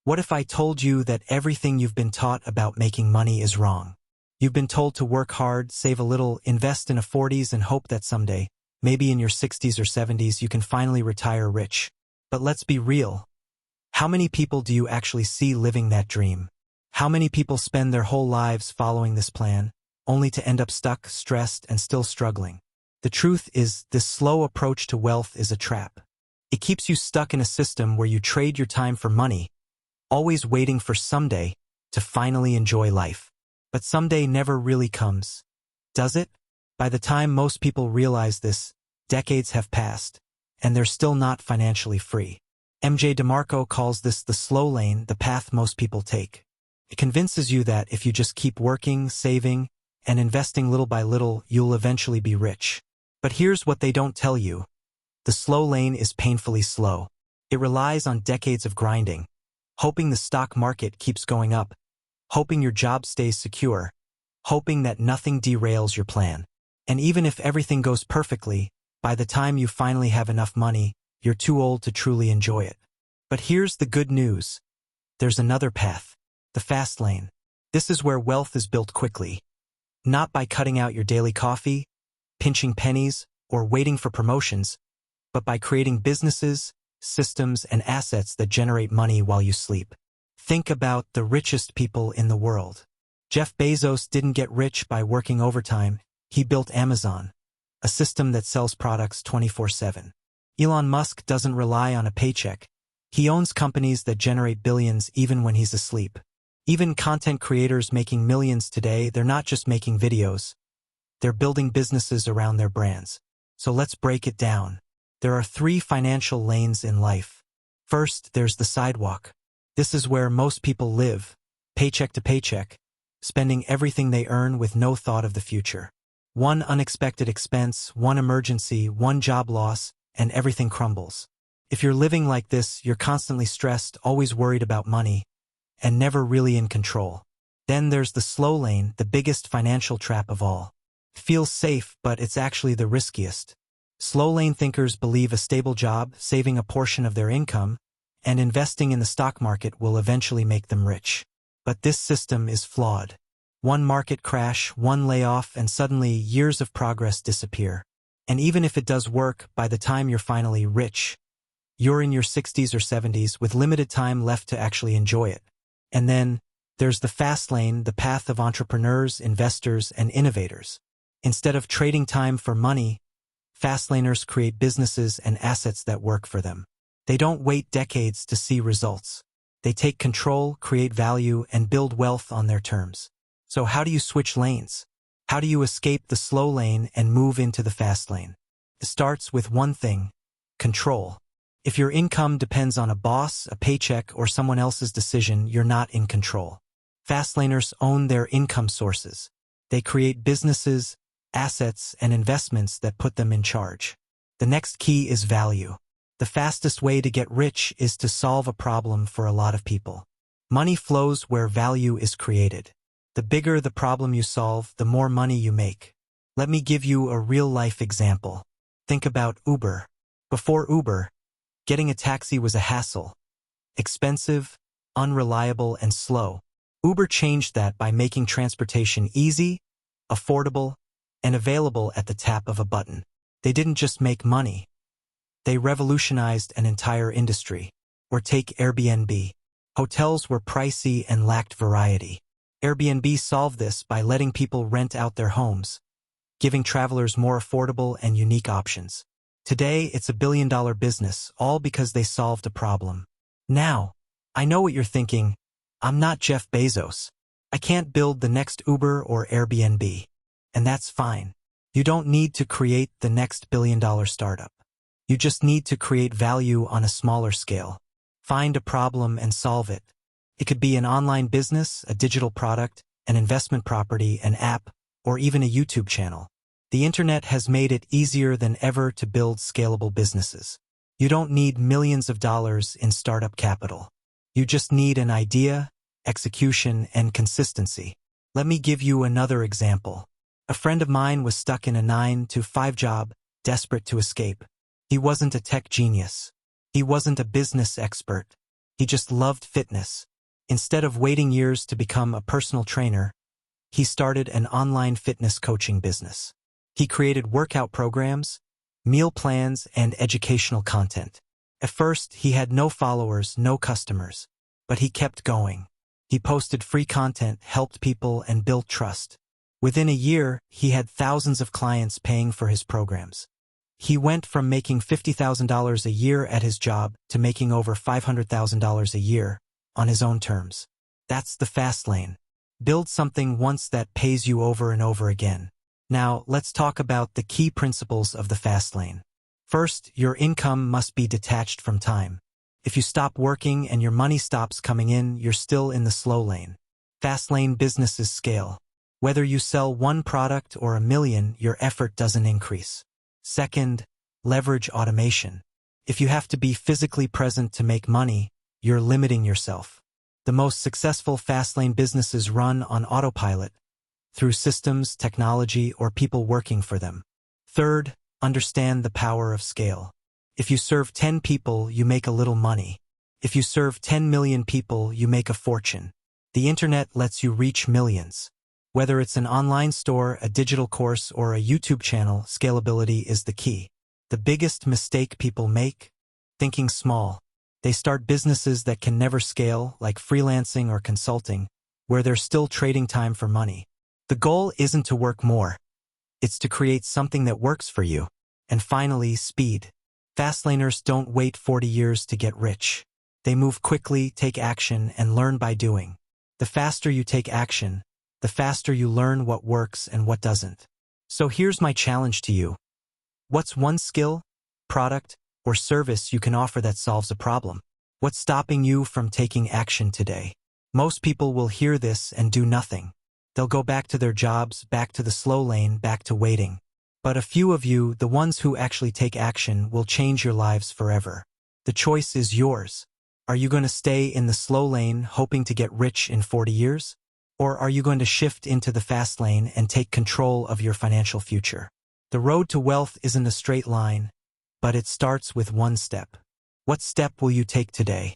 What if I told you that everything you've been taught about making money is wrong? You've been told to work hard, save a little, invest in a 40s and hope that someday, maybe in your 60s or 70s, you can finally retire rich. But let's be real. How many people do you actually see living that dream? How many people spend their whole lives following this plan, only to end up stuck, stressed, and still struggling? The truth is, this slow approach to wealth is a trap. It keeps you stuck in a system where you trade your time for money, always waiting for someday to finally enjoy life. But someday never really comes, does it? By the time most people realize this, decades have passed, and they're still not financially free. DeMarco calls this the slow lane, the path most people take. It convinces you that if you just keep working, saving, and investing little by little, you'll eventually be rich. But here's what they don't tell you. The slow lane is painfully slow. It relies on decades of grinding, hoping the stock market keeps going up, hoping your job stays secure, hoping that nothing derails your plan. And even if everything goes perfectly, by the time you finally have enough money, you're too old to truly enjoy it. But here's the good news. There's another path, the fast lane. This is where wealth is built quickly. Not by cutting out your daily coffee, pinching pennies, or waiting for promotions, but by creating businesses, systems, and assets that generate money while you sleep. Think about the richest people in the world. Jeff Bezos didn't get rich by working overtime. He built Amazon, a system that sells products 24/7. Elon Musk doesn't rely on a paycheck. He owns companies that generate billions even when he's asleep. Even content creators making millions today, they're not just making videos. They're building businesses around their brands. So let's break it down. There are 3 financial lanes in life. First, there's the sidewalk. This is where most people live, paycheck to paycheck, spending everything they earn with no thought of the future. One unexpected expense, one emergency, one job loss, and everything crumbles. If you're living like this, you're constantly stressed, always worried about money, and never really in control. Then there's the slow lane, the biggest financial trap of all. It feels safe, but it's actually the riskiest. Slow lane thinkers believe a stable job, saving a portion of their income, and investing in the stock market will eventually make them rich. But this system is flawed. One market crash, one layoff, and suddenly years of progress disappear. And even if it does work, by the time you're finally rich, you're in your 60s or 70s with limited time left to actually enjoy it. And then, there's the fast lane, the path of entrepreneurs, investors, and innovators. Instead of trading time for money, fastlaners create businesses and assets that work for them. They don't wait decades to see results. They take control, create value, and build wealth on their terms. So how do you switch lanes? How do you escape the slow lane and move into the fast lane? It starts with one thing: control. If your income depends on a boss, a paycheck, or someone else's decision, you're not in control. Fastlaners own their income sources. They create businesses, assets, and investments that put them in charge. The next key is value. The fastest way to get rich is to solve a problem for a lot of people. Money flows where value is created. The bigger the problem you solve, the more money you make. Let me give you a real-life example. Think about Uber. Before Uber, getting a taxi was a hassle. Expensive, unreliable, and slow. Uber changed that by making transportation easy, affordable, and available at the tap of a button. They didn't just make money. They revolutionized an entire industry. Or take Airbnb. Hotels were pricey and lacked variety. Airbnb solved this by letting people rent out their homes, giving travelers more affordable and unique options. Today, it's a billion-dollar business, all because they solved a problem. Now, I know what you're thinking. I'm not Jeff Bezos. I can't build the next Uber or Airbnb. And that's fine. You don't need to create the next billion-dollar startup. You just need to create value on a smaller scale. Find a problem and solve it. It could be an online business, a digital product, an investment property, an app, or even a YouTube channel. The internet has made it easier than ever to build scalable businesses. You don't need millions of dollars in startup capital. You just need an idea, execution, and consistency. Let me give you another example. A friend of mine was stuck in a 9-to-5 job, desperate to escape. He wasn't a tech genius. He wasn't a business expert. He just loved fitness. Instead of waiting years to become a personal trainer, he started an online fitness coaching business. He created workout programs, meal plans, and educational content. At first, he had no followers, no customers, but he kept going. He posted free content, helped people, and built trust. Within a year, he had thousands of clients paying for his programs. He went from making $50,000 a year at his job to making over $500,000 a year on his own terms. That's the fast lane. Build something once that pays you over and over again. Now, let's talk about the key principles of the fast lane. First, your income must be detached from time. If you stop working and your money stops coming in, you're still in the slow lane. Fast lane businesses scale. Whether you sell one product or 1,000,000, your effort doesn't increase. Second, leverage automation. If you have to be physically present to make money, you're limiting yourself. The most successful fast lane businesses run on autopilot, through systems, technology, or people working for them. Third, understand the power of scale. If you serve 10 people, you make a little money. If you serve 10 million people, you make a fortune. The internet lets you reach millions. Whether it's an online store, a digital course, or a YouTube channel, scalability is the key. The biggest mistake people make? Thinking small. They start businesses that can never scale, like freelancing or consulting, where they're still trading time for money. The goal isn't to work more. It's to create something that works for you. And finally, speed. Fastlaners don't wait 40 years to get rich. They move quickly, take action, and learn by doing. The faster you take action, the faster you learn what works and what doesn't. So here's my challenge to you. What's one skill, product, or service you can offer that solves a problem? What's stopping you from taking action today? Most people will hear this and do nothing. They'll go back to their jobs, back to the slow lane, back to waiting. But a few of you, the ones who actually take action, will change your lives forever. The choice is yours. Are you going to stay in the slow lane hoping to get rich in 40 years? Or are you going to shift into the fast lane and take control of your financial future? The road to wealth isn't a straight line, but it starts with one step. What step will you take today?